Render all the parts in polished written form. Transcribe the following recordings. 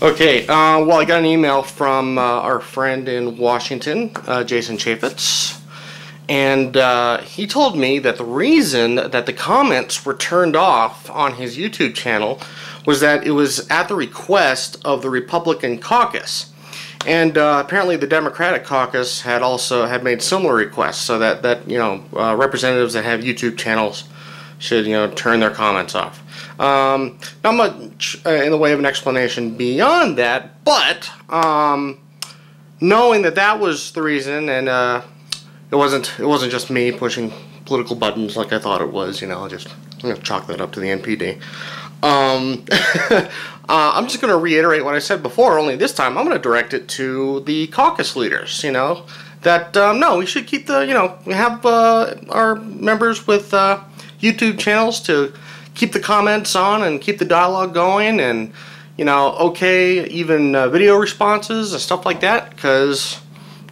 Okay, well, I got an email from our friend in Washington, Jason Chaffetz, and he told me that the reason that the comments were turned off on his YouTube channel was that it was at the request of the Republican caucus. And apparently the Democratic caucus had made similar requests, so that representatives that have YouTube channels should turn their comments off. Not much in the way of an explanation beyond that, but knowing that that was the reason, and it wasn't just me pushing political buttons like I thought it was. I'm gonna chalk that up to the NPD. I'm just going to reiterate what I said before, only this time I'm going to direct it to the caucus leaders, that, no, we should keep we have our members with YouTube channels to keep the comments on and keep the dialogue going, and, okay, even video responses and stuff like that, because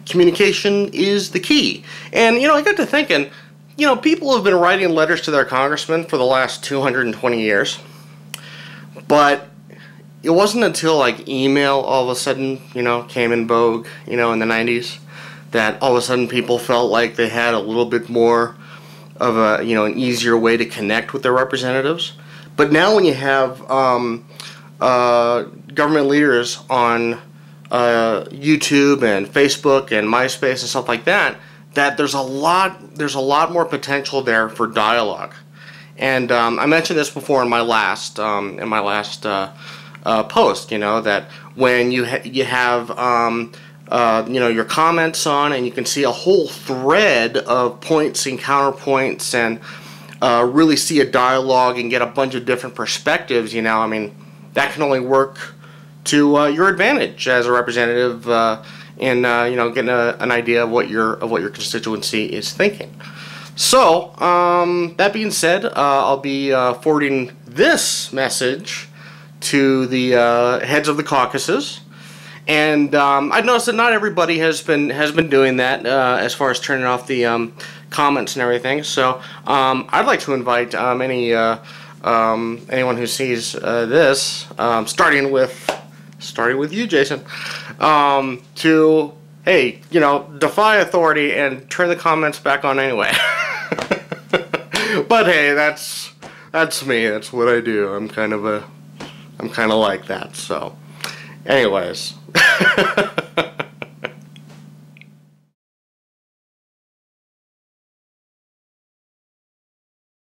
communication is the key. And, I got to thinking, people have been writing letters to their congressmen for the last 220 years, but it wasn't until like email all of a sudden, came in vogue, in the 90s, that all of a sudden people felt like they had a little bit more of a, an easier way to connect with their representatives. But now when you have government leaders on YouTube and Facebook and MySpace and stuff like that, that there's a lot more potential there for dialogue. And I mentioned this before in my last post, that when you have your comments on, and you can see a whole thread of points and counterpoints, and really see a dialogue and get a bunch of different perspectives, that can only work to your advantage as a representative in getting an idea of what your constituency is thinking. So that being said, I'll be forwarding this message to the heads of the caucuses, and I've noticed that not everybody has been doing that as far as turning off the comments and everything. So I'd like to invite anyone who sees this, starting with you, Jason, to defy authority and turn the comments back on anyway. But hey, that's me. That's what I do. I'm kind of like that. So, anyways.